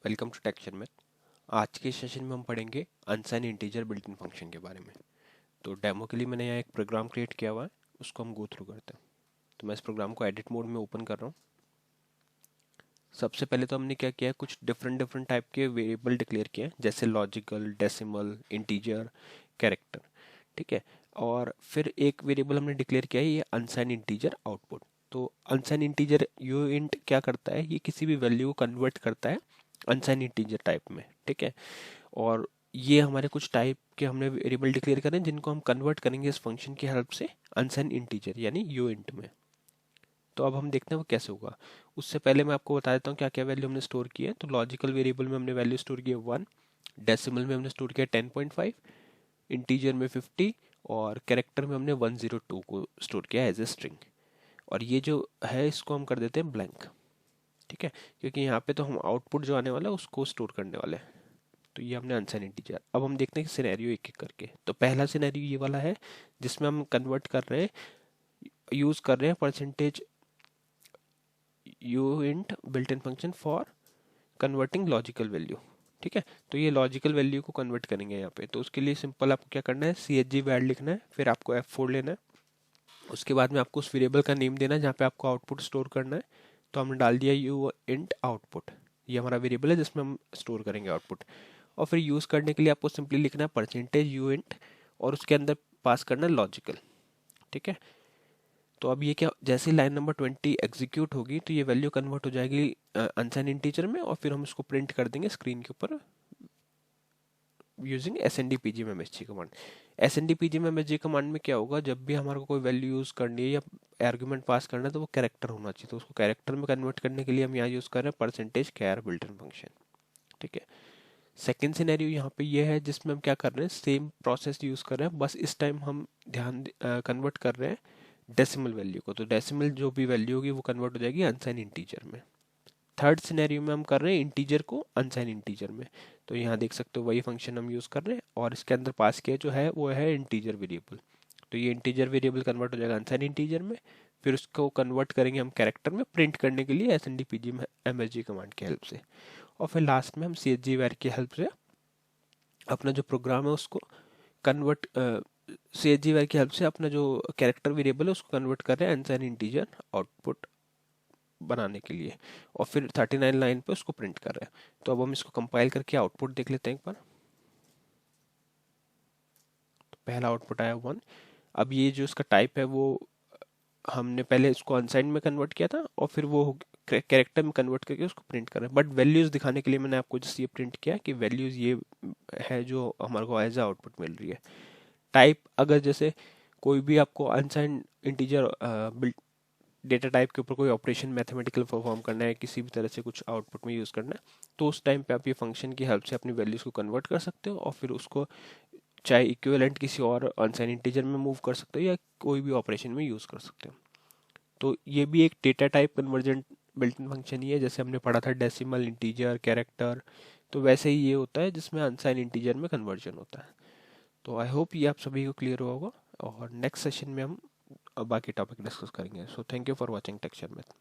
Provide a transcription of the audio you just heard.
Welcome to texture math. आज के session में हम पढ़ेंगे अनसाइन इंटीजर बिल्ट इन फंक्शन के बारे में। तो डेमो के लिए मैंने यहाँ एक प्रोग्राम क्रिएट किया हुआ है, उसको हम गो थ्रू करते हैं। तो मैं इस प्रोग्राम को एडिट मोड में ओपन कर रहा हूँ। सबसे पहले तो हमने क्या किया है, कुछ डिफरेंट डिफरेंट टाइप के वेरिएबल डिक्लेयर किए हैं, जैसे लॉजिकल, डेसिमल, इंटीजर, कैरेक्टर। ठीक है। और फिर एक वेरिएबल हमने डिक्लेयर किया है, ये अनसाइन इंटीजर आउटपुट। तो अनसाइन इंटीजर यू इंट क्या करता है, ये किसी भी वैल्यू को कन्वर्ट करता है अनसाइन इंटीजर टाइप में। ठीक है। और ये हमारे कुछ टाइप के हमने वेरिएबल डिक्लेयर करें जिनको हम कन्वर्ट करेंगे इस फंक्शन की हेल्प से अनसाइन इंटीजर यानी यू इंट में। तो अब हम देखते हैं वो कैसे होगा। उससे पहले मैं आपको बता देता हूँ क्या क्या वैल्यू हमने स्टोर की है। तो लॉजिकल वेरिएबल में हमने वैल्यू स्टोर की है 1, डेसिमल में हमने स्टोर किया 10.5, इंटीजर में 50 और कैरेक्टर में हमने 102 को स्टोर किया एज ए स्ट्रिंग। और ये जो है इसको हम कर देते हैं ब्लैंक। ठीक है, क्योंकि यहाँ पे तो हम आउटपुट जो आने वाला है उसको स्टोर करने वाले हैं। तो ये हमने अनसाइन इंटीजर। अब हम देखते हैं सिनेरियो एक एक करके। तो पहला सिनेरियो ये वाला है जिसमें हम कन्वर्ट कर रहे हैं, यूज कर रहे हैं percentage you int built in function for converting logical value. ठीक है। तो ये लॉजिकल वैल्यू को कन्वर्ट करेंगे यहाँ पे। तो उसके लिए सिंपल आपको क्या करना है, सी एच जी वैड लिखना है, फिर आपको F4 लेना है। उसके बाद में आपको उस वेरिएबल का नेम देना है जहाँ पे आपको आउटपुट स्टोर करना है। तो हमने डाल दिया यू इंट आउटपुट। ये हमारा वेरिएबल है जिसमें हम स्टोर करेंगे आउटपुट। और फिर यूज़ करने के लिए आपको सिंपली लिखना है परसेंटेज यू इंट और उसके अंदर पास करना है लॉजिकल। ठीक है। तो अब ये क्या, जैसे लाइन नंबर 20 एग्जीक्यूट होगी तो ये वैल्यू कन्वर्ट हो जाएगी अनसाइन इंटीजर में और फिर हम उसको प्रिंट कर देंगे स्क्रीन के ऊपर using S N D P G M S G command. S N D P G M S G command में क्या होगा, जब भी हमारे को कोई वैल्यू यूज़ करनी है या आर्गुमेंट पास करना है तो वो कैरेक्टर होना चाहिए। तो उसको कैरेक्टर में कन्वर्ट करने के लिए हम यहाँ यूज़ कर रहे हैं percentage char built in function. ठीक है। सेकेंड सिनेरियो यहाँ पे ये है जिसमें हम क्या कर रहे हैं, सेम प्रोसेस यूज़ कर रहे हैं, बस इस टाइम हम ध्यान कन्वर्ट कर रहे हैं डेसिमल वैल्यू को। तो डेसिमल जो भी वैल्यू होगी वो कन्वर्ट हो जाएगी अनसाइन इंटीजर में। थर्ड सिनेरियो में हम कर रहे हैं इंटीजर को अनसाइन इंटीजर में। तो यहाँ देख सकते हो वही फंक्शन हम यूज़ कर रहे हैं और इसके अंदर पास किया जो है वो है इंटीजर वेरिएबल। तो ये इंटीजर वेरिएबल कन्वर्ट हो जाएगा अनसाइन इंटीजर में। फिर उसको कन्वर्ट करेंगे हम कैरेक्टर में प्रिंट करने के लिए S N D P G M S G command की हेल्प से। और फिर लास्ट में हम सी एच जी वैर की हेल्प से अपना जो प्रोग्राम है उसको कन्वर्ट, सी एच जी वैर की हेल्प से अपना जो कैरेक्टर वेरिएबल है उसको कन्वर्ट कर रहे हैं अनसाइन इंटीजर आउटपुट बनाने के लिए। और फिर 39 लाइन पे उसको प्रिंट कर रहे हैं। तो अब हम इसको कंपाइल करके आउटपुट देख लेते हैं एक बार। तो पहला आउटपुट आया 1। अब ये जो इसका टाइप है वो हमने पहले इसको अनसाइन में कन्वर्ट किया था और फिर वो कैरेक्टर में कन्वर्ट करके उसको प्रिंट कर रहे हैं। बट वैल्यूज दिखाने के लिए मैंने आपको जैसे ये प्रिंट किया कि वैल्यूज ये है जो हमारे को एज आउटपुट मिल रही है। टाइप अगर जैसे कोई भी आपको अनसाइन इंटीजर डेटा टाइप के ऊपर कोई ऑपरेशन मैथमेटिकल परफॉर्म करना है, किसी भी तरह से कुछ आउटपुट में यूज़ करना है, तो उस टाइम पे आप ये फंक्शन की हेल्प से अपनी वैल्यूज़ को कन्वर्ट कर सकते हो और फिर उसको चाहे इक्विवेलेंट किसी और अनसाइन इंटीजर में मूव कर सकते हो या कोई भी ऑपरेशन में यूज़ कर सकते हो। तो ये भी एक data type convergent built in function ही है, जैसे हमने पढ़ा था डेसिमल, इंटीजर, कैरेक्टर। तो वैसे ही ये होता है जिसमें अनसाइन इंटीजर में कन्वर्जन होता है। तो आई होप ये आप सभी को क्लियर होगा और नेक्स्ट सेशन में हम बाकी टॉपिक डिस्कस करेंगे। So thank you for watching texture math.